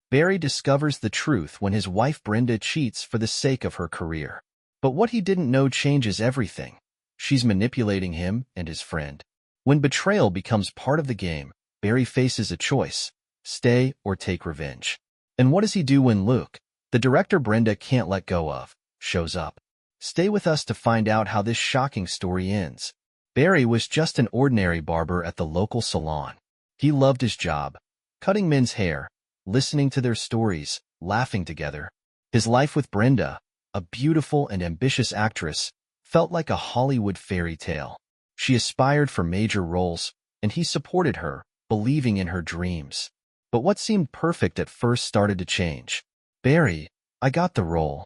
Barry discovers the truth when his wife Brenda cheats for the sake of her career. But what he didn't know changes everything. She's manipulating him and his friend. When betrayal becomes part of the game, Barry faces a choice: stay or take revenge. And what does he do when Luke, the director Brenda can't let go of, shows up? Stay with us to find out how this shocking story ends. Barry was just an ordinary barber at the local salon. He loved his job, cutting men's hair, listening to their stories, laughing together. His life with Brenda, a beautiful and ambitious actress, felt like a Hollywood fairy tale. She aspired for major roles, and he supported her, believing in her dreams. But what seemed perfect at first started to change. "Barry, I got the role,"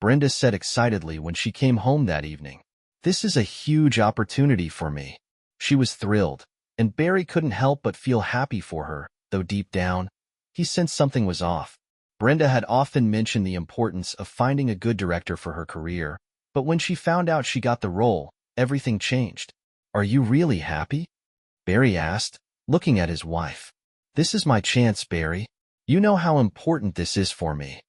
Brenda said excitedly when she came home that evening. "This is a huge opportunity for me." She was thrilled, and Barry couldn't help but feel happy for her, though deep down, he sensed something was off. Brenda had often mentioned the importance of finding a good director for her career, but when she found out she got the role, everything changed. "Are you really happy?" Barry asked, looking at his wife. "This is my chance, Barry. You know how important this is for me."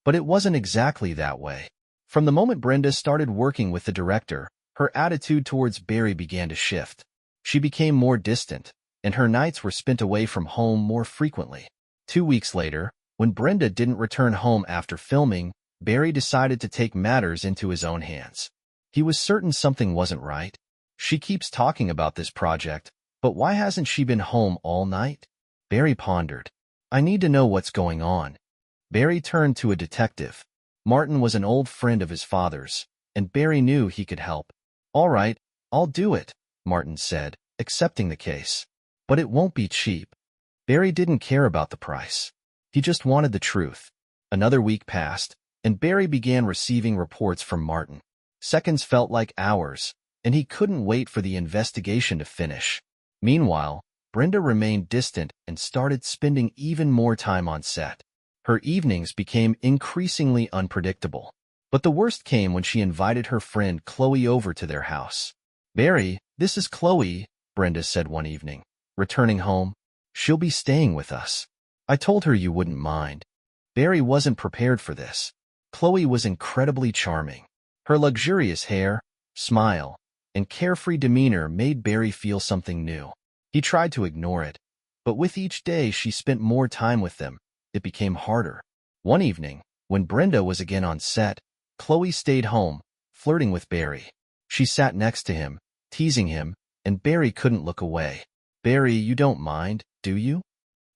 But it wasn't exactly that way. From the moment Brenda started working with the director, her attitude towards Barry began to shift. She became more distant, and her nights were spent away from home more frequently. 2 weeks later, when Brenda didn't return home after filming, Barry decided to take matters into his own hands. He was certain something wasn't right. "She keeps talking about this project, but why hasn't she been home all night?" Barry pondered. "I need to know what's going on." Barry turned to a detective. Martin was an old friend of his father's, and Barry knew he could help. "All right, I'll do it," Martin said, accepting the case. "But it won't be cheap." Barry didn't care about the price. He just wanted the truth. Another week passed, and Barry began receiving reports from Martin. Seconds felt like hours, and he couldn't wait for the investigation to finish. Meanwhile, Brenda remained distant and started spending even more time on set. Her evenings became increasingly unpredictable. But the worst came when she invited her friend Chloe over to their house. "Barry, this is Chloe," Brenda said one evening, returning home. "She'll be staying with us. I told her you wouldn't mind." Barry wasn't prepared for this. Chloe was incredibly charming. Her luxurious hair, smile, and carefree demeanor made Barry feel something new. He tried to ignore it, but with each day she spent more time with them, it became harder. One evening, when Brenda was again on set, Chloe stayed home, flirting with Barry. She sat next to him, teasing him, and Barry couldn't look away. "Barry, you don't mind, do you?"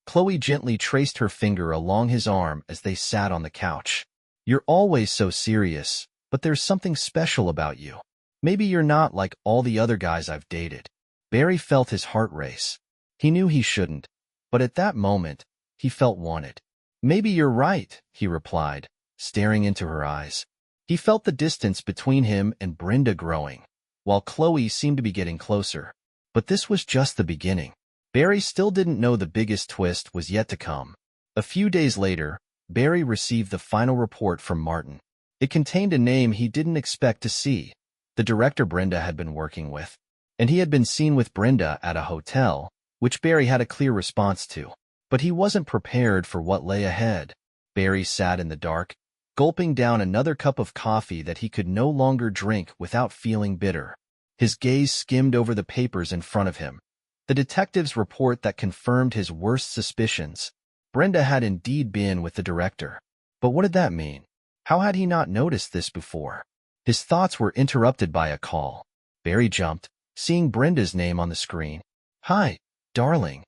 Chloe gently traced her finger along his arm as they sat on the couch. "You're always so serious, but there's something special about you. Maybe you're not like all the other guys I've dated." Barry felt his heart race. He knew he shouldn't, but at that moment, he felt wanted. "Maybe you're right," he replied, staring into her eyes. He felt the distance between him and Brenda growing, while Chloe seemed to be getting closer. But this was just the beginning. Barry still didn't know the biggest twist was yet to come. A few days later, Barry received the final report from Martin. It contained a name he didn't expect to see, the director Brenda had been working with. And he had been seen with Brenda at a hotel, which Barry had a clear response to. But he wasn't prepared for what lay ahead. Barry sat in the dark, gulping down another cup of coffee that he could no longer drink without feeling bitter. His gaze skimmed over the papers in front of him. The detective's report that confirmed his worst suspicions. Brenda had indeed been with the director. But what did that mean? How had he not noticed this before? His thoughts were interrupted by a call. Barry jumped, seeing Brenda's name on the screen. "Hi, darling."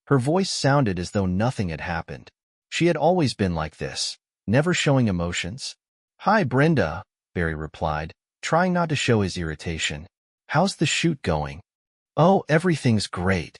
Her voice sounded as though nothing had happened. She had always been like this, never showing emotions. "Hi, Brenda," Barry replied, trying not to show his irritation. "How's the shoot going?" "Oh, everything's great."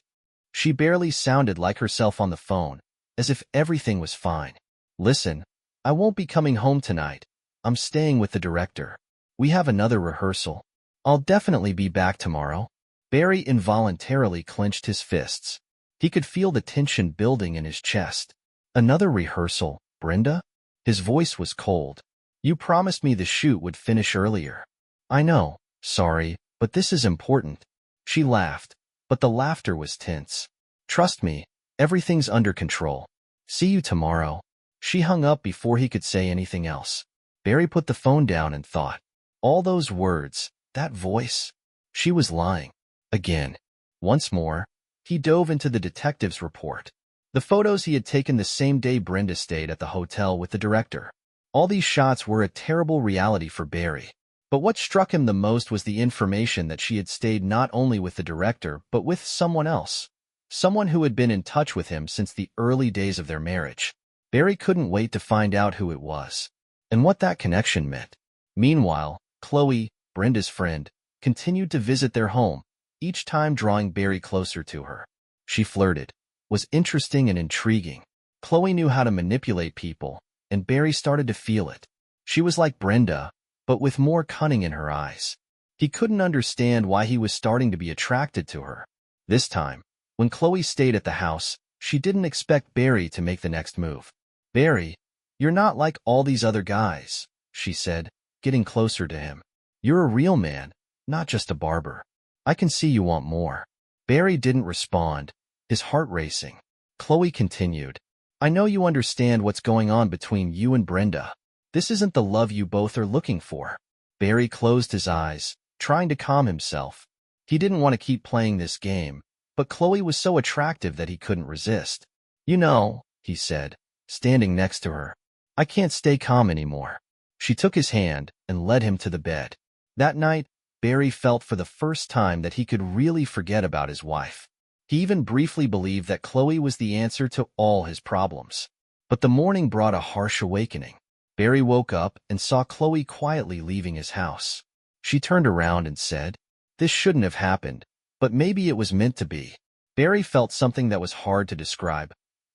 She barely sounded like herself on the phone, as if everything was fine. "Listen, I won't be coming home tonight. I'm staying with the director. We have another rehearsal. I'll definitely be back tomorrow." Barry involuntarily clenched his fists. He could feel the tension building in his chest. "Another rehearsal, Brenda?" His voice was cold. "You promised me the shoot would finish earlier." "I know, sorry, but this is important." She laughed, but the laughter was tense. "Trust me, everything's under control. See you tomorrow." She hung up before he could say anything else. Barry put the phone down and thought. All those words, that voice. She was lying. Again. Once more, he dove into the detective's report. The photos he had taken the same day Brenda stayed at the hotel with the director. All these shots were a terrible reality for Barry. But what struck him the most was the information that she had stayed not only with the director but with someone else. Someone who had been in touch with him since the early days of their marriage. Barry couldn't wait to find out who it was, and what that connection meant. Meanwhile, Chloe, Brenda's friend, continued to visit their home, each time drawing Barry closer to her. She flirted, was interesting and intriguing. Chloe knew how to manipulate people, and Barry started to feel it. She was like Brenda, but with more cunning in her eyes. He couldn't understand why he was starting to be attracted to her. This time, when Chloe stayed at the house, she didn't expect Barry to make the next move. "Barry, you're not like all these other guys," she said, getting closer to him. "You're a real man, not just a barber. I can see you want more." Barry didn't respond, his heart racing. Chloe continued, "I know you understand what's going on between you and Brenda. This isn't the love you both are looking for." Barry closed his eyes, trying to calm himself. He didn't want to keep playing this game, but Chloe was so attractive that he couldn't resist. "You know," he said, standing next to her, "I can't stay calm anymore." She took his hand and led him to the bed. That night, Barry felt for the first time that he could really forget about his wife. He even briefly believed that Chloe was the answer to all his problems. But the morning brought a harsh awakening. Barry woke up and saw Chloe quietly leaving his house. She turned around and said, "This shouldn't have happened, but maybe it was meant to be." Barry felt something that was hard to describe,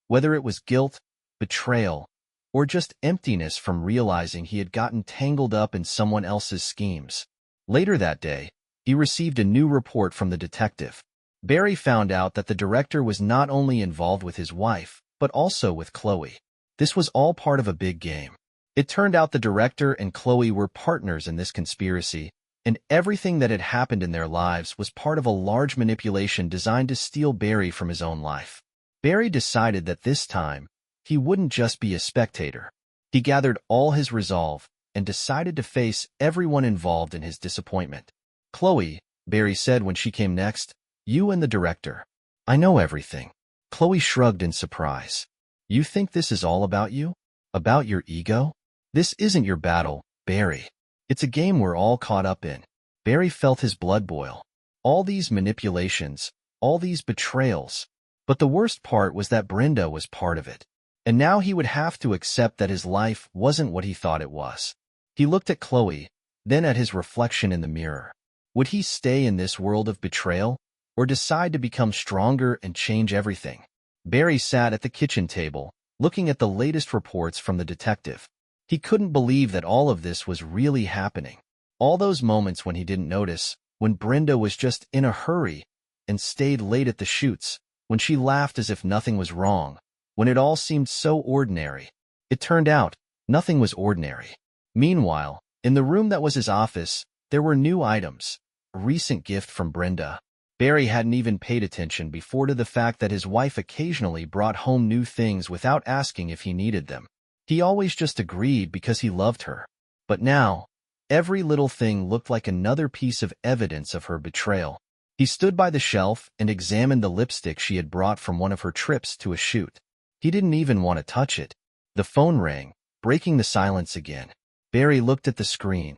whether it was guilt, betrayal, or just emptiness from realizing he had gotten tangled up in someone else's schemes. Later that day, he received a new report from the detective. Barry found out that the director was not only involved with his wife, but also with Chloe. This was all part of a big game. It turned out the director and Chloe were partners in this conspiracy, and everything that had happened in their lives was part of a large manipulation designed to steal Barry from his own life. Barry decided that this time, he wouldn't just be a spectator. He gathered all his resolve and decided to face everyone involved in his disappointment. "Chloe," Barry said when she came next, "you and the director. I know everything." Chloe shrugged in surprise. "You think this is all about you? About your ego? This isn't your battle, Barry. It's a game we're all caught up in." Barry felt his blood boil. All these manipulations, all these betrayals. But the worst part was that Brenda was part of it. And now he would have to accept that his life wasn't what he thought it was. He looked at Chloe, then at his reflection in the mirror. Would he stay in this world of betrayal, or decide to become stronger and change everything? Barry sat at the kitchen table, looking at the latest reports from the detective. He couldn't believe that all of this was really happening. All those moments when he didn't notice, when Brenda was just in a hurry and stayed late at the shoots, when she laughed as if nothing was wrong, when it all seemed so ordinary. It turned out, nothing was ordinary. Meanwhile, in the room that was his office, there were new items. A recent gift from Brenda. Barry hadn't even paid attention before to the fact that his wife occasionally brought home new things without asking if he needed them. He always just agreed because he loved her. But now, every little thing looked like another piece of evidence of her betrayal. He stood by the shelf and examined the lipstick she had brought from one of her trips to a shoot. He didn't even want to touch it. The phone rang, breaking the silence again. Barry looked at the screen.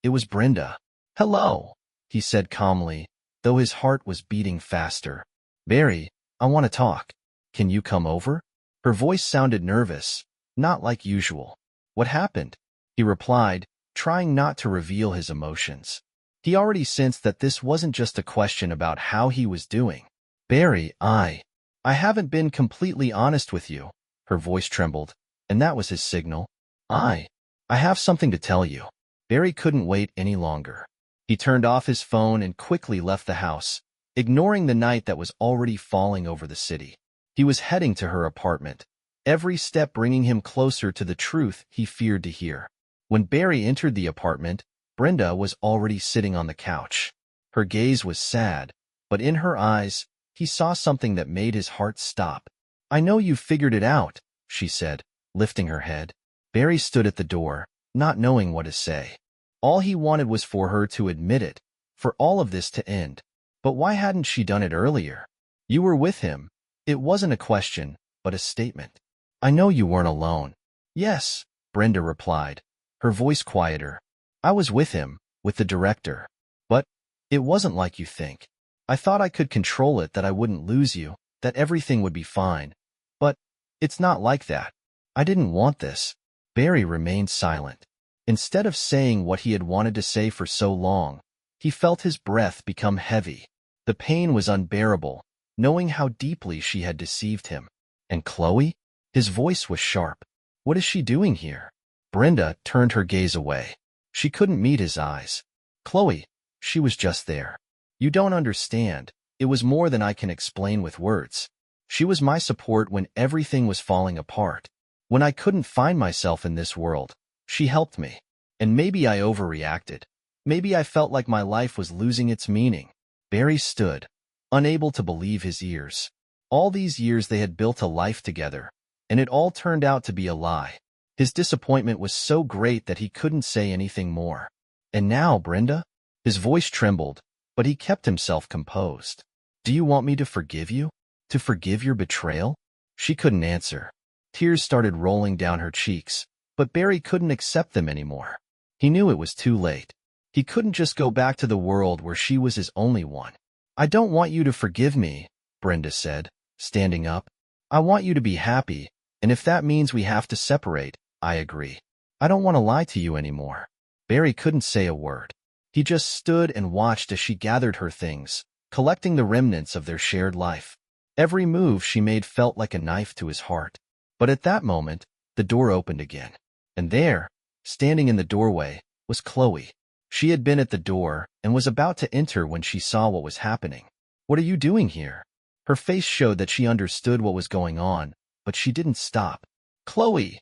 It was Brenda. "Hello," he said calmly, though his heart was beating faster. "Barry, I want to talk. Can you come over?" Her voice sounded nervous, not like usual. "What happened?" he replied, trying not to reveal his emotions. He already sensed that this wasn't just a question about how he was doing. "Barry, I haven't been completely honest with you." Her voice trembled, and that was his signal. I have something to tell you." Barry couldn't wait any longer. He turned off his phone and quickly left the house, ignoring the night that was already falling over the city. He was heading to her apartment, every step bringing him closer to the truth he feared to hear. When Barry entered the apartment, Brenda was already sitting on the couch. Her gaze was sad, but in her eyes, he saw something that made his heart stop. "I know you've figured it out," she said, lifting her head. Barry stood at the door, not knowing what to say. All he wanted was for her to admit it, for all of this to end. But why hadn't she done it earlier? You were with him. It wasn't a question, but a statement. I know you weren't alone. Yes, Brenda replied, her voice quieter. I was with him, with the director. But it wasn't like you think. I thought I could control it, that I wouldn't lose you, that everything would be fine. But it's not like that. I didn't want this. Barry remained silent. Instead of saying what he had wanted to say for so long, he felt his breath become heavy. The pain was unbearable, knowing how deeply she had deceived him. And Chloe? His voice was sharp. What is she doing here? Brenda turned her gaze away. She couldn't meet his eyes. Chloe, she was just there. You don't understand. It was more than I can explain with words. She was my support when everything was falling apart. When I couldn't find myself in this world, she helped me. And maybe I overreacted. Maybe I felt like my life was losing its meaning. Barry stood, unable to believe his ears. All these years they had built a life together, and it all turned out to be a lie. His disappointment was so great that he couldn't say anything more. And now, Brenda? His voice trembled, but he kept himself composed. Do you want me to forgive you? To forgive your betrayal? She couldn't answer. Tears started rolling down her cheeks, but Barry couldn't accept them anymore. He knew it was too late. He couldn't just go back to the world where she was his only one. I don't want you to forgive me, Brenda said, standing up. I want you to be happy, and if that means we have to separate, I agree. I don't want to lie to you anymore. Barry couldn't say a word. He just stood and watched as she gathered her things, collecting the remnants of their shared life. Every move she made felt like a knife to his heart. But at that moment, the door opened again. And there, standing in the doorway, was Chloe. She had been at the door and was about to enter when she saw what was happening. What are you doing here? Her face showed that she understood what was going on, but she didn't stop. Chloe!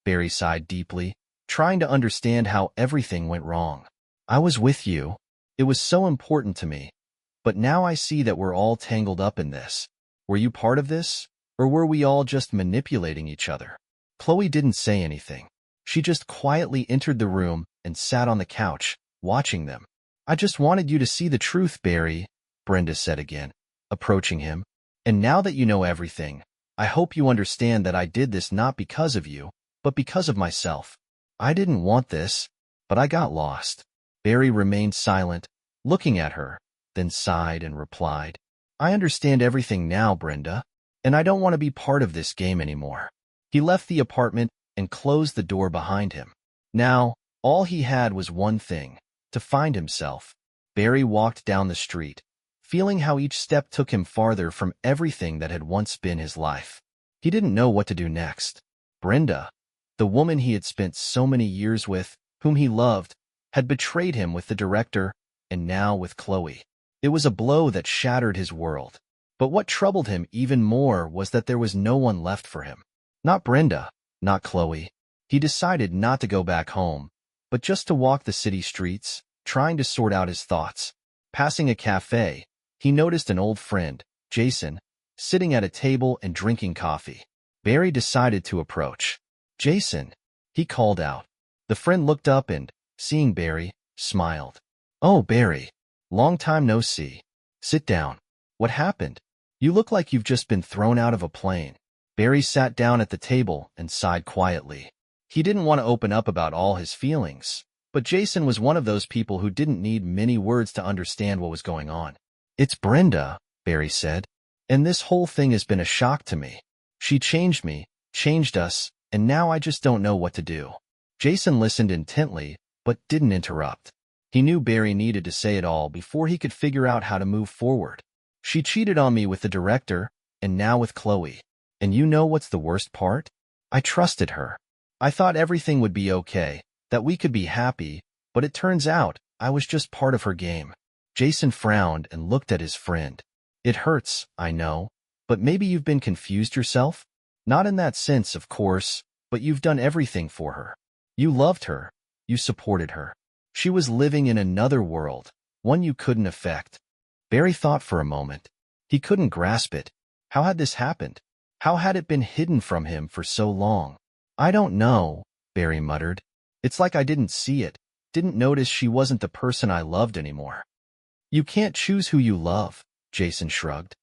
Barry sighed deeply, trying to understand how everything went wrong. I was with you. It was so important to me. But now I see that we're all tangled up in this. Were you part of this? Or were we all just manipulating each other? Chloe didn't say anything. She just quietly entered the room and sat on the couch, watching them. I just wanted you to see the truth, Barry, Brenda said again, approaching him. And now that you know everything, I hope you understand that I did this not because of you, but because of myself. I didn't want this, but I got lost. Barry remained silent, looking at her, then sighed and replied, I understand everything now, Brenda, and I don't want to be part of this game anymore. He left the apartment and closed the door behind him. Now, all he had was one thing, to find himself. Barry walked down the street, feeling how each step took him farther from everything that had once been his life. He didn't know what to do next. Brenda, the woman he had spent so many years with, whom he loved, had betrayed him with the director, and now with Chloe. It was a blow that shattered his world. But what troubled him even more was that there was no one left for him. Not Brenda, not Chloe. He decided not to go back home, but just to walk the city streets, trying to sort out his thoughts. Passing a cafe, he noticed an old friend, Jason, sitting at a table and drinking coffee. Barry decided to approach. Jason, he called out. The friend looked up and, seeing Barry, smiled. Oh, Barry, long time no see. Sit down. What happened? You look like you've just been thrown out of a plane. Barry sat down at the table and sighed quietly. He didn't want to open up about all his feelings, but Jason was one of those people who didn't need many words to understand what was going on. It's Brenda, Barry said, and this whole thing has been a shock to me. She changed me, changed us, and now I just don't know what to do. Jason listened intently, but didn't interrupt. He knew Barry needed to say it all before he could figure out how to move forward. She cheated on me with the director, and now with Chloe. And you know what's the worst part? I trusted her. I thought everything would be okay, that we could be happy, but it turns out I was just part of her game. Jason frowned and looked at his friend. It hurts, I know, but maybe you've been confused yourself? Not in that sense, of course, but you've done everything for her. You loved her. You supported her. She was living in another world, one you couldn't affect. Barry thought for a moment. He couldn't grasp it. How had this happened? How had it been hidden from him for so long? I don't know, Barry muttered. It's like I didn't see it, didn't notice she wasn't the person I loved anymore. You can't choose who you love, Jason shrugged.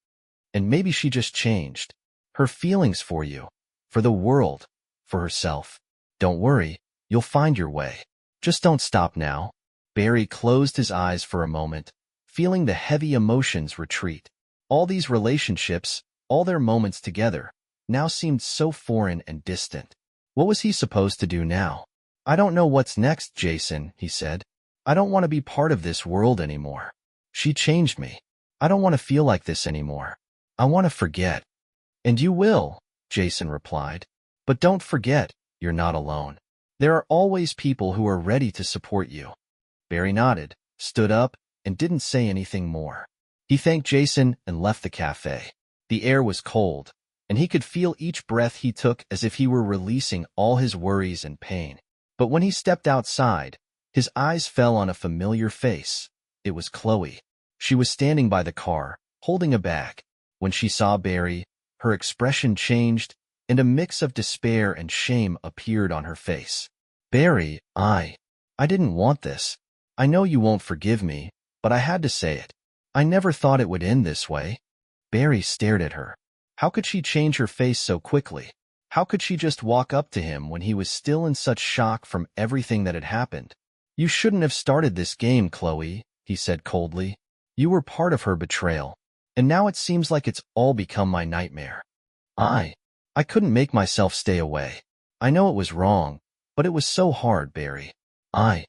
And maybe she just changed. Her feelings for you, for the world, for herself. Don't worry, you'll find your way. Just don't stop now. Barry closed his eyes for a moment, feeling the heavy emotions retreat. All these relationships, all their moments together, now seemed so foreign and distant. What was he supposed to do now? I don't know what's next, Jason, he said. I don't want to be part of this world anymore. She changed me. I don't want to feel like this anymore. I want to forget. And you will, Jason replied. But don't forget, you're not alone. There are always people who are ready to support you. Barry nodded, stood up, and didn't say anything more. He thanked Jason and left the cafe. The air was cold, and he could feel each breath he took as if he were releasing all his worries and pain. But when he stepped outside, his eyes fell on a familiar face. It was Chloe. She was standing by the car, holding a bag. When she saw Barry, her expression changed, and a mix of despair and shame appeared on her face. Barry, I didn't want this. I know you won't forgive me, but I had to say it. I never thought it would end this way. Barry stared at her. How could she change her face so quickly? How could she just walk up to him when he was still in such shock from everything that had happened? You shouldn't have started this game, Chloe, he said coldly. You were part of her betrayal, and now it seems like it's all become my nightmare. I couldn't make myself stay away. I know it was wrong, but it was so hard, Barry. I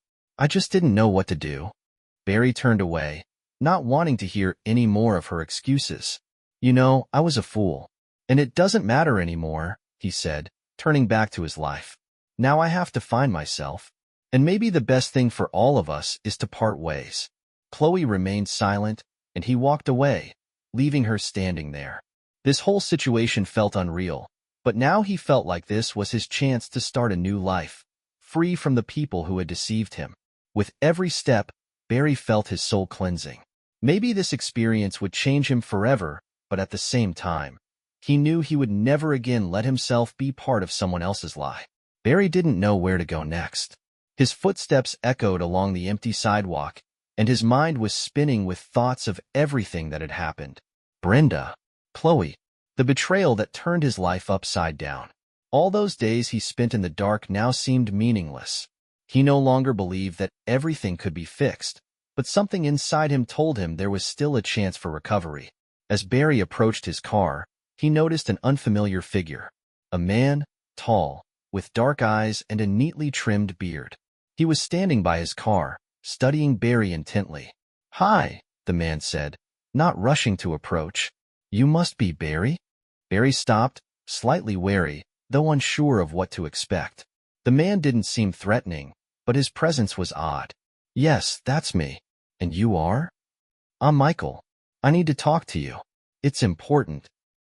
just didn't know what to do. Barry turned away, not wanting to hear any more of her excuses. You know, I was a fool. And it doesn't matter anymore, he said, turning back to his life. Now I have to find myself. And maybe the best thing for all of us is to part ways. Chloe remained silent, and he walked away, leaving her standing there. This whole situation felt unreal, but now he felt like this was his chance to start a new life, free from the people who had deceived him. With every step, Barry felt his soul cleansing. Maybe this experience would change him forever, but at the same time, he knew he would never again let himself be part of someone else's lie. Barry didn't know where to go next. His footsteps echoed along the empty sidewalk, and his mind was spinning with thoughts of everything that had happened. Brenda, Chloe, the betrayal that turned his life upside down. All those days he spent in the dark now seemed meaningless. He no longer believed that everything could be fixed, but something inside him told him there was still a chance for recovery. As Barry approached his car, he noticed an unfamiliar figure. A man, tall, with dark eyes and a neatly trimmed beard. He was standing by his car, studying Barry intently. "Hi," the man said, not rushing to approach. "You must be Barry?" Barry stopped, slightly wary, though unsure of what to expect. The man didn't seem threatening, but his presence was odd. "Yes, that's me. And you are?" "I'm Michael. I need to talk to you. It's important."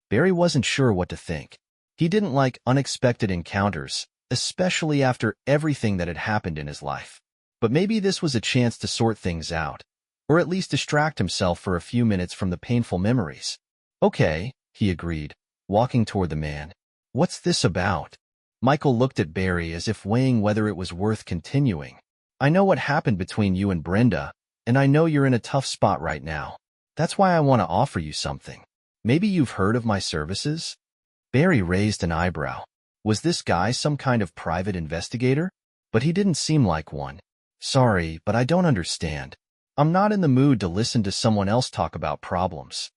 Barry wasn't sure what to think. He didn't like unexpected encounters, especially after everything that had happened in his life. But maybe this was a chance to sort things out, or at least distract himself for a few minutes from the painful memories. "Okay," he agreed, walking toward the man. "What's this about?" Michael looked at Barry as if weighing whether it was worth continuing. "I know what happened between you and Brenda, and I know you're in a tough spot right now. That's why I want to offer you something. Maybe you've heard of my services?" Barry raised an eyebrow. Was this guy some kind of private investigator? But he didn't seem like one. "Sorry, but I don't understand. I'm not in the mood to listen to someone else talk about problems."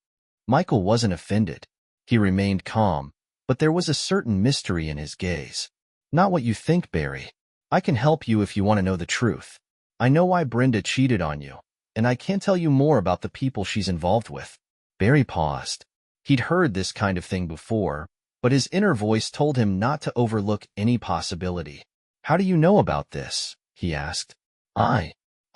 Michael wasn't offended. He remained calm, but there was a certain mystery in his gaze. "Not what you think, Barry. I can help you if you want to know the truth. I know why Brenda cheated on you, and I can tell you more about the people she's involved with." Barry paused. He'd heard this kind of thing before, but his inner voice told him not to overlook any possibility. "How do you know about this?" he asked. I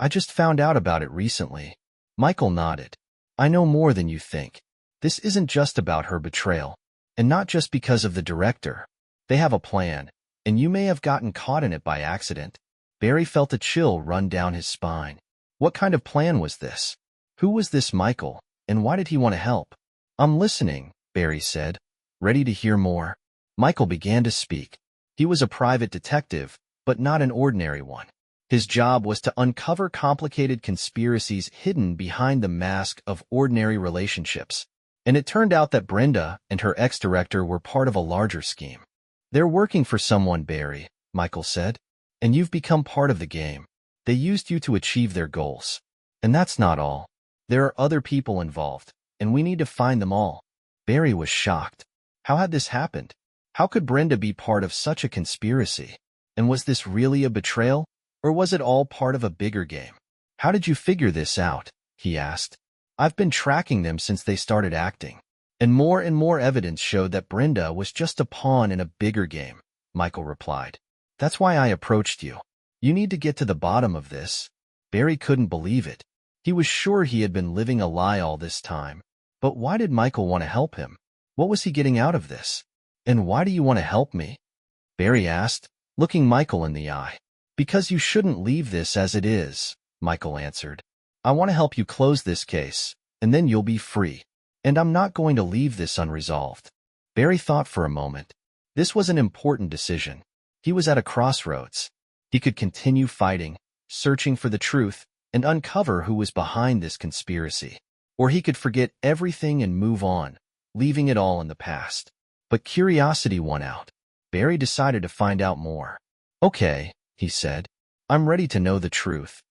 just found out about it recently." Michael nodded. "I know more than you think. This isn't just about her betrayal, and not just because of the director. They have a plan, and you may have gotten caught in it by accident." Barry felt a chill run down his spine. What kind of plan was this? Who was this Michael, and why did he want to help? "I'm listening," Barry said, ready to hear more. Michael began to speak. He was a private detective, but not an ordinary one. His job was to uncover complicated conspiracies hidden behind the mask of ordinary relationships. And it turned out that Brenda and her ex-director were part of a larger scheme. "They're working for someone, Barry," Michael said, "and you've become part of the game. They used you to achieve their goals. And that's not all. There are other people involved, and we need to find them all." Barry was shocked. How had this happened? How could Brenda be part of such a conspiracy? And was this really a betrayal, or was it all part of a bigger game? "How did you figure this out?" he asked. "I've been tracking them since they started acting. And more evidence showed that Brenda was just a pawn in a bigger game," Michael replied. "That's why I approached you. You need to get to the bottom of this." Barry couldn't believe it. He was sure he had been living a lie all this time. But why did Michael want to help him? What was he getting out of this? "And why do you want to help me?" Barry asked, looking Michael in the eye. "Because you shouldn't leave this as it is," Michael answered. "I want to help you close this case, and then you'll be free. And I'm not going to leave this unresolved." Barry thought for a moment. This was an important decision. He was at a crossroads. He could continue fighting, searching for the truth, and uncover who was behind this conspiracy. Or he could forget everything and move on, leaving it all in the past. But curiosity won out. Barry decided to find out more. "Okay," he said. "I'm ready to know the truth."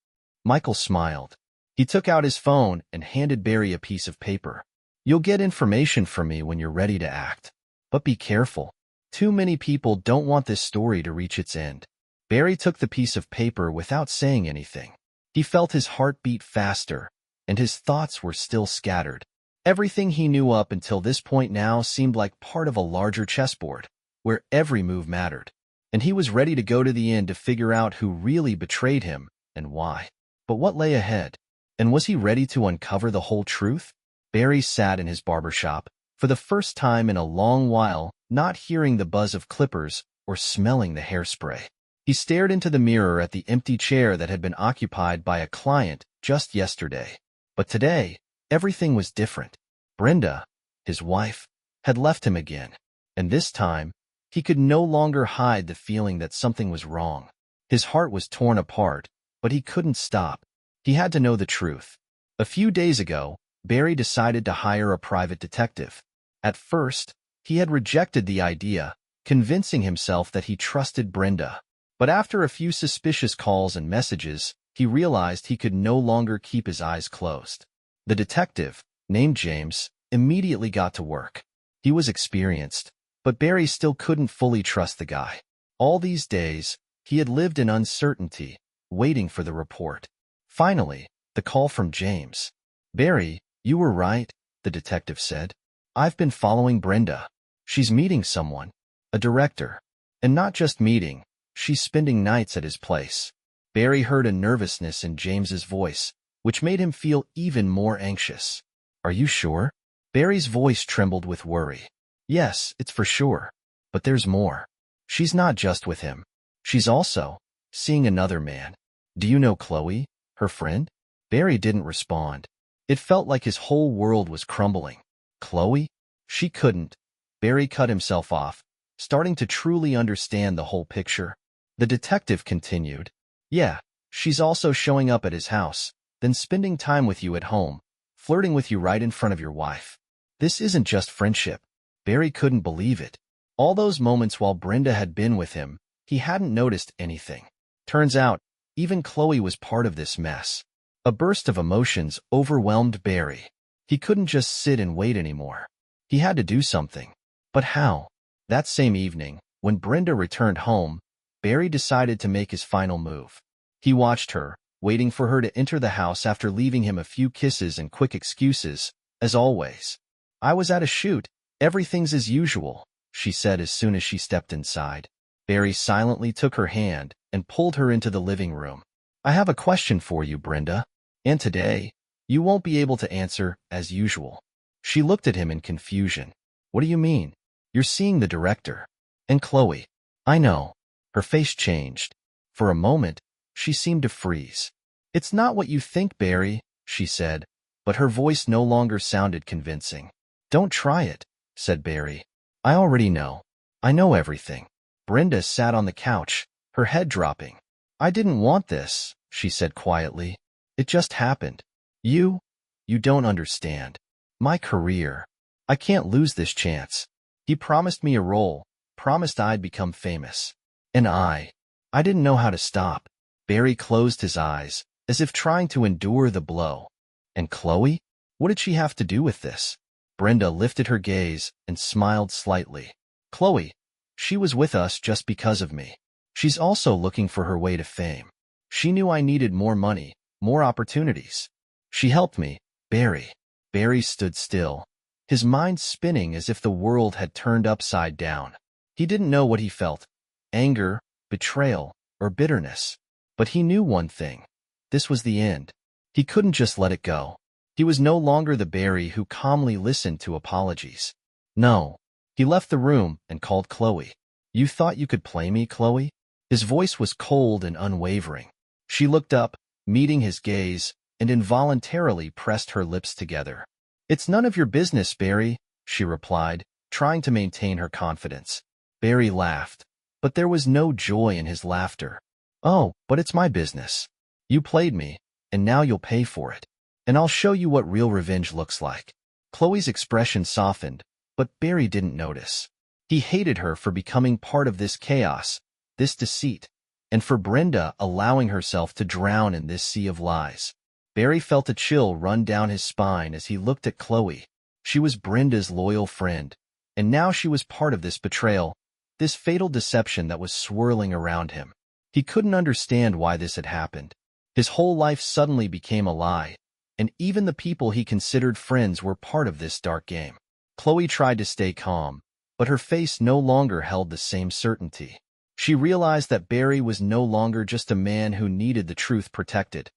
Michael smiled. He took out his phone and handed Barry a piece of paper. "You'll get information from me when you're ready to act. But be careful. Too many people don't want this story to reach its end." Barry took the piece of paper without saying anything. He felt his heart beat faster, and his thoughts were still scattered. Everything he knew up until this point now seemed like part of a larger chessboard, where every move mattered. And he was ready to go to the end to figure out who really betrayed him and why. But what lay ahead? And was he ready to uncover the whole truth? Barry sat in his barber shop, for the first time in a long while, not hearing the buzz of clippers or smelling the hairspray. He stared into the mirror at the empty chair that had been occupied by a client just yesterday. But today, everything was different. Brenda, his wife, had left him again. And this time, he could no longer hide the feeling that something was wrong. His heart was torn apart, but he couldn't stop. He had to know the truth. A few days ago, Barry decided to hire a private detective. At first, he had rejected the idea, convincing himself that he trusted Brenda. But after a few suspicious calls and messages, he realized he could no longer keep his eyes closed. The detective, named James, immediately got to work. He was experienced, but Barry still couldn't fully trust the guy. All these days, he had lived in uncertainty, waiting for the report. Finally, the call from James. "Barry, you were right," the detective said. "I've been following Brenda. She's meeting someone, a director. And not just meeting, she's spending nights at his place." Barry heard a nervousness in James's voice, which made him feel even more anxious. "Are you sure?" Barry's voice trembled with worry. "Yes, it's for sure. But there's more. She's not just with him. She's also seeing another man. Do you know Chloe, her friend?" Barry didn't respond. It felt like his whole world was crumbling. Chloe? She couldn't. Barry cut himself off, starting to truly understand the whole picture. The detective continued. "Yeah, she's also showing up at his house, then spending time with you at home, flirting with you right in front of your wife. This isn't just friendship." Barry couldn't believe it. All those moments while Brenda had been with him, he hadn't noticed anything. Turns out, even Chloe was part of this mess. A burst of emotions overwhelmed Barry. He couldn't just sit and wait anymore. He had to do something. But how? That same evening, when Brenda returned home, Barry decided to make his final move. He watched her, waiting for her to enter the house after leaving him a few kisses and quick excuses, as always. "I was at a shoot. Everything's as usual," she said as soon as she stepped inside. Barry silently took her hand and pulled her into the living room. "I have a question for you, Brenda. And today, you won't be able to answer as usual." She looked at him in confusion. "What do you mean? You're seeing the director. And Chloe." "I know." Her face changed. For a moment, she seemed to freeze. "It's not what you think, Barry," she said, but her voice no longer sounded convincing. "Don't try it," said Barry. "I already know. I know everything." Brenda sat on the couch, her head dropping. I didn't want this, she said quietly. It just happened. You don't understand. My career. I can't lose this chance. He promised me a role, promised I'd become famous. And I didn't know how to stop. Barry closed his eyes, as if trying to endure the blow. And Chloe? What did she have to do with this? Brenda lifted her gaze and smiled slightly. Chloe, she was with us just because of me. She's also looking for her way to fame. She knew I needed more money, more opportunities. She helped me, Barry. Barry stood still, his mind spinning as if the world had turned upside down. He didn't know what he felt, anger, betrayal, or bitterness. But he knew one thing. This was the end. He couldn't just let it go. He was no longer the Barry who calmly listened to apologies. No. He left the room and called Chloe. You thought you could play me, Chloe? His voice was cold and unwavering. She looked up, meeting his gaze, and involuntarily pressed her lips together. It's none of your business, Barry, she replied, trying to maintain her confidence. Barry laughed, but there was no joy in his laughter. Oh, but it's my business. You played me, and now you'll pay for it. And I'll show you what real revenge looks like. Chloe's expression softened, but Barry didn't notice. He hated her for becoming part of this chaos, this deceit, and for Brenda allowing herself to drown in this sea of lies. Barry felt a chill run down his spine as he looked at Chloe. She was Brenda's loyal friend, and now she was part of this betrayal, this fatal deception that was swirling around him. He couldn't understand why this had happened. His whole life suddenly became a lie, and even the people he considered friends were part of this dark game. Chloe tried to stay calm, but her face no longer held the same certainty. She realized that Barry was no longer just a man who needed the truth protected.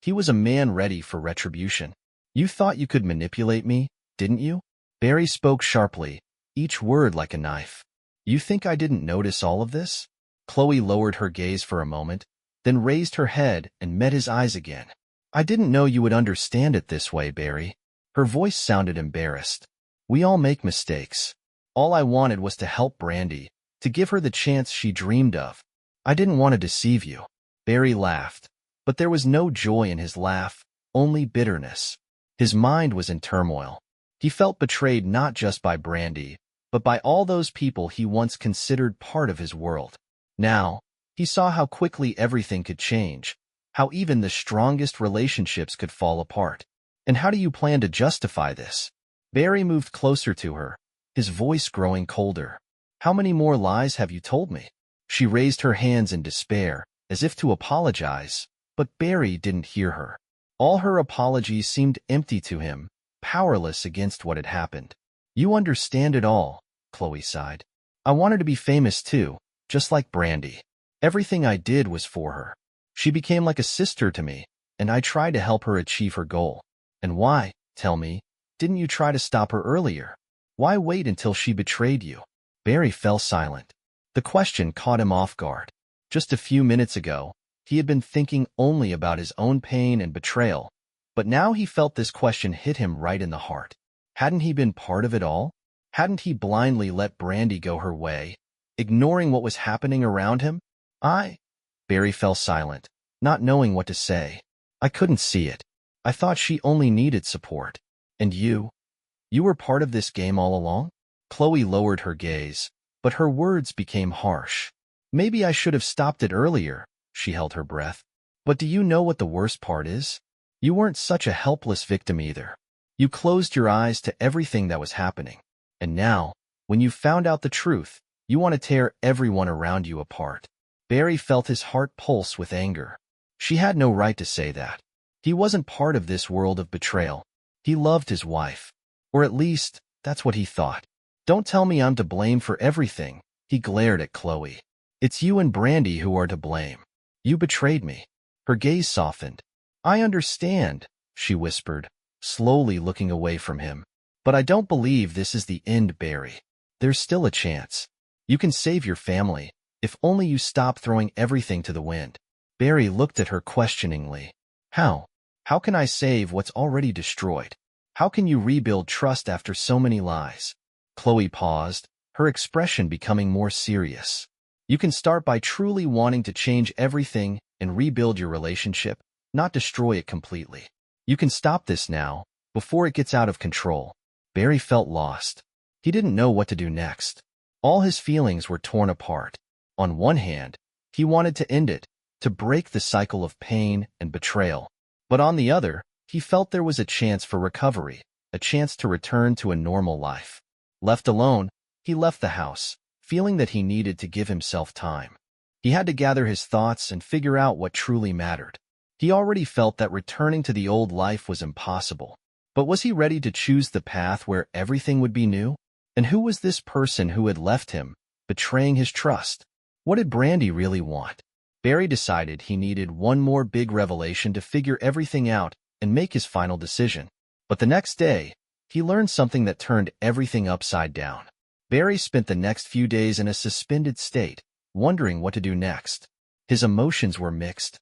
He was a man ready for retribution. You thought you could manipulate me, didn't you? Barry spoke sharply, each word like a knife. You think I didn't notice all of this? Chloe lowered her gaze for a moment, then raised her head and met his eyes again. I didn't know you would understand it this way, Barry. Her voice sounded embarrassed. We all make mistakes. All I wanted was to help Brandy, to give her the chance she dreamed of. I didn't want to deceive you. Barry laughed, but there was no joy in his laugh, only bitterness. His mind was in turmoil. He felt betrayed not just by Brandy, but by all those people he once considered part of his world. Now, he saw how quickly everything could change, how even the strongest relationships could fall apart. And how do you plan to justify this? Barry moved closer to her, his voice growing colder. How many more lies have you told me? She raised her hands in despair, as if to apologize, but Barry didn't hear her. All her apologies seemed empty to him, powerless against what had happened. You understand it all, Chloe sighed. I wanted to be famous too, just like Brandy. Everything I did was for her. She became like a sister to me, and I tried to help her achieve her goal. And why, tell me, didn't you try to stop her earlier? Why wait until she betrayed you? Barry fell silent. The question caught him off guard. Just a few minutes ago, he had been thinking only about his own pain and betrayal, but now he felt this question hit him right in the heart. Hadn't he been part of it all? Hadn't he blindly let Brandy go her way, ignoring what was happening around him? Barry fell silent, not knowing what to say. I couldn't see it. I thought she only needed support. And you were part of this game all along? Chloe lowered her gaze, but her words became harsh. Maybe I should have stopped it earlier, she held her breath. But do you know what the worst part is? You weren't such a helpless victim either. You closed your eyes to everything that was happening. And now, when you found out the truth, you want to tear everyone around you apart. Barry felt his heart pulse with anger. She had no right to say that. He wasn't part of this world of betrayal. He loved his wife. Or at least, that's what he thought. Don't tell me I'm to blame for everything, he glared at Chloe. It's you and Brandy who are to blame. You betrayed me. Her gaze softened. I understand, she whispered, slowly looking away from him. But I don't believe this is the end, Barry. There's still a chance. You can save your family, if only you stop throwing everything to the wind. Barry looked at her questioningly. How? How can I save what's already destroyed? How can you rebuild trust after so many lies? Chloe paused, her expression becoming more serious. You can start by truly wanting to change everything and rebuild your relationship, not destroy it completely. You can stop this now, before it gets out of control. Barry felt lost. He didn't know what to do next. All his feelings were torn apart. On one hand, he wanted to end it, to break the cycle of pain and betrayal. But on the other, he felt there was a chance for recovery, a chance to return to a normal life. Left alone, he left the house, feeling that he needed to give himself time. He had to gather his thoughts and figure out what truly mattered. He already felt that returning to the old life was impossible. But was he ready to choose the path where everything would be new? And who was this person who had left him, betraying his trust? What did Brandy really want? Barry decided he needed one more big revelation to figure everything out and make his final decision. But the next day, he learned something that turned everything upside down. Barry spent the next few days in a suspended state, wondering what to do next. His emotions were mixed.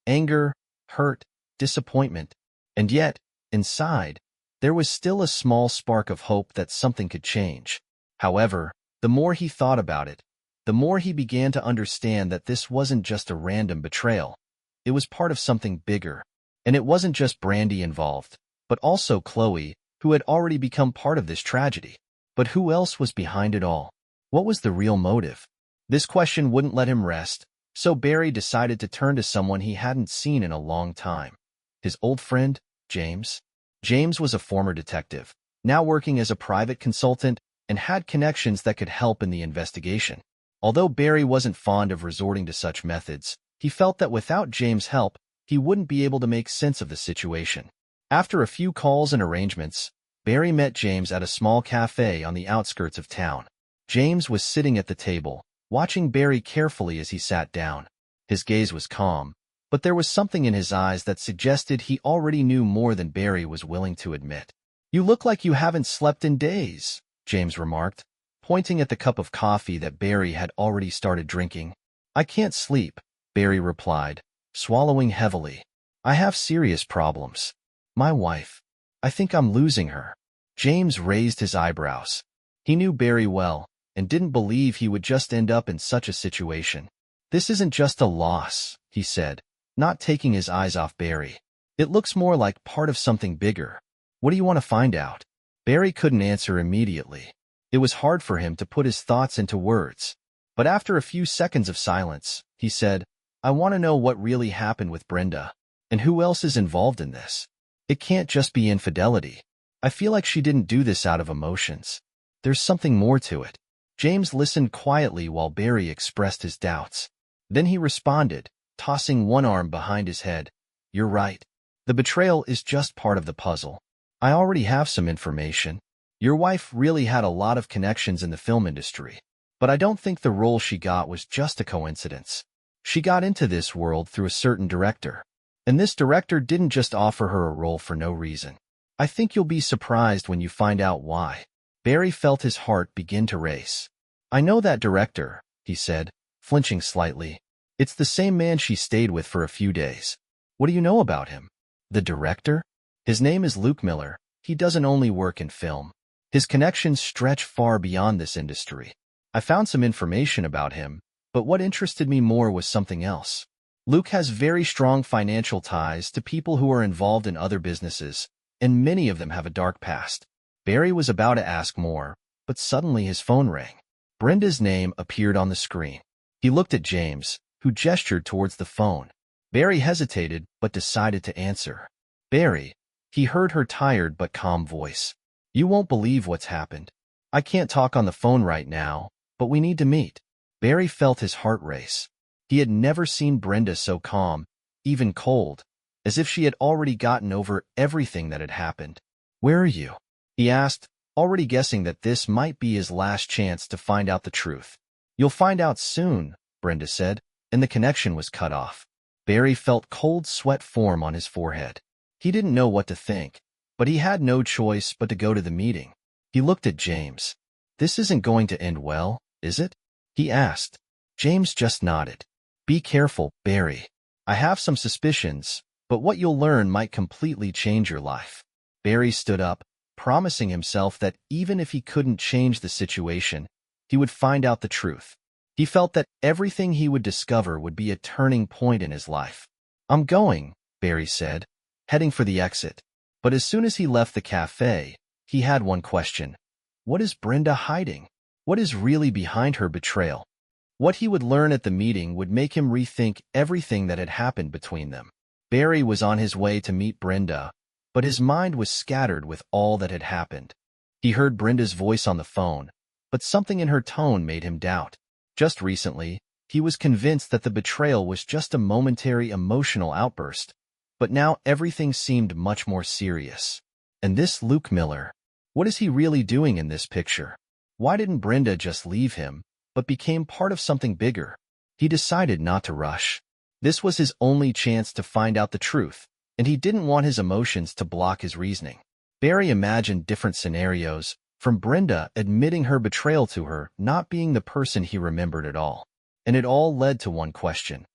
Anger, hurt, disappointment. And yet, inside, there was still a small spark of hope that something could change. However, the more he thought about it, the more he began to understand that this wasn't just a random betrayal. It was part of something bigger. And it wasn't just Brandy involved, but also Chloe, who had already become part of this tragedy. But who else was behind it all? What was the real motive? This question wouldn't let him rest, so Barry decided to turn to someone he hadn't seen in a long time. His old friend, James. James was a former detective, now working as a private consultant, and had connections that could help in the investigation. Although Barry wasn't fond of resorting to such methods, he felt that without James' help, he wouldn't be able to make sense of the situation. After a few calls and arrangements, Barry met James at a small cafe on the outskirts of town. James was sitting at the table, watching Barry carefully as he sat down. His gaze was calm, but there was something in his eyes that suggested he already knew more than Barry was willing to admit. "You look like you haven't slept in days," James remarked, pointing at the cup of coffee that Barry had already started drinking. "I can't sleep," Barry replied, swallowing heavily. "I have serious problems. My wife. I think I'm losing her." James raised his eyebrows. He knew Barry well, and didn't believe he would just end up in such a situation. "This isn't just a loss," he said, not taking his eyes off Barry. "It looks more like part of something bigger. What do you want to find out?" Barry couldn't answer immediately. It was hard for him to put his thoughts into words. But after a few seconds of silence, he said, "I want to know what really happened with Brenda, and who else is involved in this. It can't just be infidelity. I feel like she didn't do this out of emotions. There's something more to it." James listened quietly while Barry expressed his doubts. Then he responded, tossing one arm behind his head. "You're right. The betrayal is just part of the puzzle. I already have some information. Your wife really had a lot of connections in the film industry. But I don't think the role she got was just a coincidence. She got into this world through a certain director. And this director didn't just offer her a role for no reason. I think you'll be surprised when you find out why." Barry felt his heart begin to race. "I know that director," he said, flinching slightly. "It's the same man she stayed with for a few days." "What do you know about him?" "The director? His name is Luke Miller. He doesn't only work in film. His connections stretch far beyond this industry. I found some information about him, but what interested me more was something else. Luke has very strong financial ties to people who are involved in other businesses, and many of them have a dark past." Barry was about to ask more, but suddenly his phone rang. Brenda's name appeared on the screen. He looked at James, who gestured towards the phone. Barry hesitated, but decided to answer. "Barry," he heard her tired but calm voice. "You won't believe what's happened. I can't talk on the phone right now, but we need to meet." Barry felt his heart race. He had never seen Brenda so calm, even cold, as if she had already gotten over everything that had happened. "Where are you?" he asked, already guessing that this might be his last chance to find out the truth. "You'll find out soon," Brenda said, and the connection was cut off. Barry felt cold sweat form on his forehead. He didn't know what to think, but he had no choice but to go to the meeting. He looked at James. "This isn't going to end well, is it?" he asked. James just nodded. "Be careful, Barry. I have some suspicions, but what you'll learn might completely change your life." Barry stood up, promising himself that even if he couldn't change the situation, he would find out the truth. He felt that everything he would discover would be a turning point in his life. "I'm going," Barry said, heading for the exit. But as soon as he left the cafe, he had one question. What is Brenda hiding? What is really behind her betrayal? What he would learn at the meeting would make him rethink everything that had happened between them. Barry was on his way to meet Brenda, but his mind was scattered with all that had happened. He heard Brenda's voice on the phone, but something in her tone made him doubt. Just recently, he was convinced that the betrayal was just a momentary emotional outburst, but now everything seemed much more serious. And this Luke Miller, what is he really doing in this picture? Why didn't Brenda just leave him, but became part of something bigger? He decided not to rush. This was his only chance to find out the truth, and he didn't want his emotions to block his reasoning. Barry imagined different scenarios, from Brenda admitting her betrayal to her not being the person he remembered at all. And it all led to one question.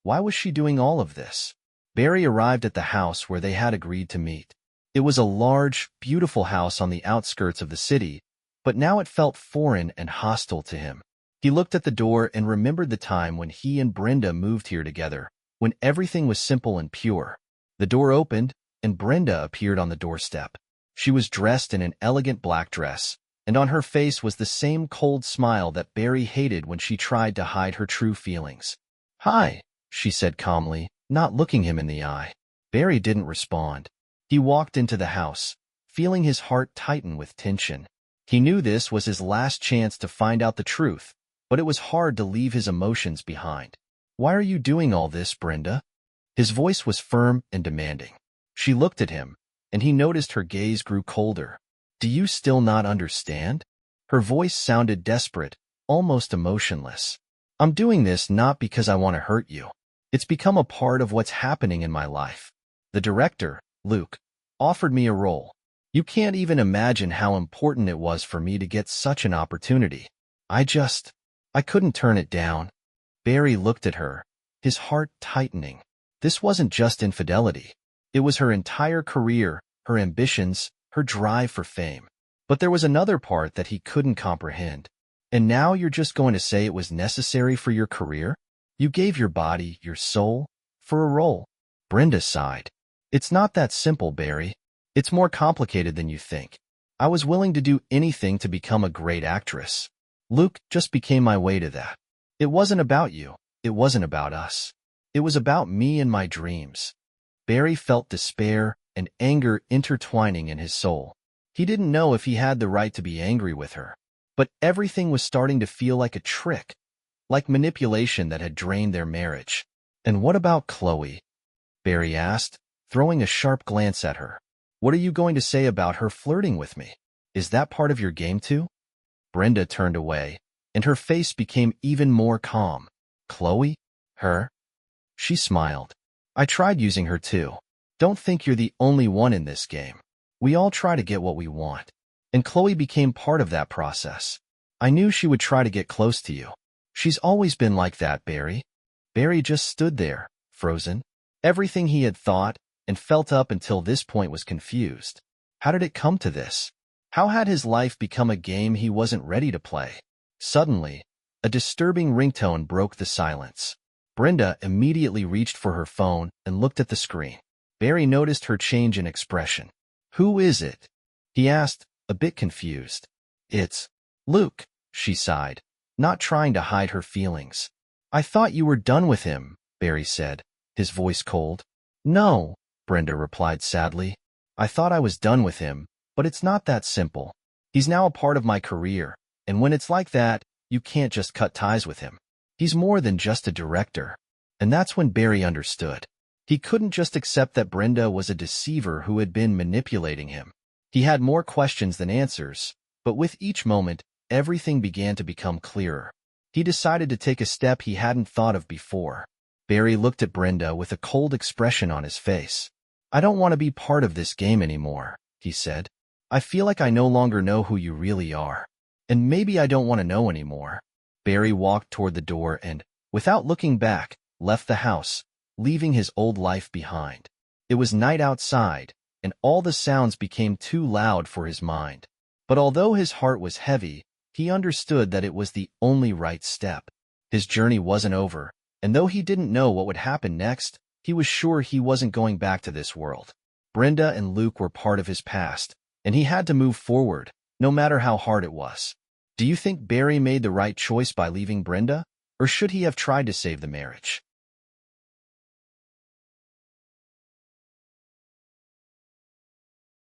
Why was she doing all of this? Barry arrived at the house where they had agreed to meet. It was a large, beautiful house on the outskirts of the city, but now it felt foreign and hostile to him. He looked at the door and remembered the time when he and Brenda moved here together, when everything was simple and pure. The door opened, and Brenda appeared on the doorstep. She was dressed in an elegant black dress, and on her face was the same cold smile that Barry hated when she tried to hide her true feelings. "Hi," she said calmly, not looking him in the eye. Barry didn't respond. He walked into the house, feeling his heart tighten with tension. He knew this was his last chance to find out the truth, but it was hard to leave his emotions behind. "Why are you doing all this, Brenda?" His voice was firm and demanding. She looked at him, and he noticed her gaze grew colder. "Do you still not understand?" Her voice sounded desperate, almost emotionless. "I'm doing this not because I want to hurt you. It's become a part of what's happening in my life. The director, Luke, offered me a role. You can't even imagine how important it was for me to get such an opportunity. I couldn't turn it down." Barry looked at her, his heart tightening. This wasn't just infidelity. It was her entire career, her ambitions, her drive for fame. But there was another part that he couldn't comprehend. "And now you're just going to say it was necessary for your career? You gave your body, your soul, for a role?" Brenda sighed. "It's not that simple, Barry. It's more complicated than you think. I was willing to do anything to become a great actress. Luke just became my way to that. It wasn't about you. It wasn't about us. It was about me and my dreams." Barry felt despair and anger intertwining in his soul. He didn't know if he had the right to be angry with her, but everything was starting to feel like a trick, like manipulation that had drained their marriage. "And what about Chloe?" Barry asked, throwing a sharp glance at her. "What are you going to say about her flirting with me? Is that part of your game too?" Brenda turned away, and her face became even more calm. "Chloe? Her?" She smiled. "I tried using her too. Don't think you're the only one in this game. We all try to get what we want. And Chloe became part of that process. I knew she would try to get close to you. She's always been like that, Barry." Barry just stood there, frozen. Everything he had thought and felt up until this point was confused. How did it come to this? How had his life become a game he wasn't ready to play? Suddenly, a disturbing ringtone broke the silence. Brenda immediately reached for her phone and looked at the screen. Barry noticed her change in expression. "Who is it?" he asked, a bit confused. "It's Luke," she sighed, not trying to hide her feelings. "I thought you were done with him," Barry said, his voice cold. "No," Brenda replied sadly. "I thought I was done with him, but it's not that simple. He's now a part of my career, and when it's like that, you can't just cut ties with him. He's more than just a director." And that's when Barry understood. He couldn't just accept that Brenda was a deceiver who had been manipulating him. He had more questions than answers, but with each moment, everything began to become clearer. He decided to take a step he hadn't thought of before. Barry looked at Brenda with a cold expression on his face. "I don't want to be part of this game anymore," he said. "I feel like I no longer know who you really are. And maybe I don't want to know anymore." Barry walked toward the door and, without looking back, left the house, leaving his old life behind. It was night outside, and all the sounds became too loud for his mind. But although his heart was heavy, he understood that it was the only right step. His journey wasn't over, and though he didn't know what would happen next, he was sure he wasn't going back to this world. Brenda and Luke were part of his past, and he had to move forward, no matter how hard it was. Do you think Barry made the right choice by leaving Brenda, or should he have tried to save the marriage?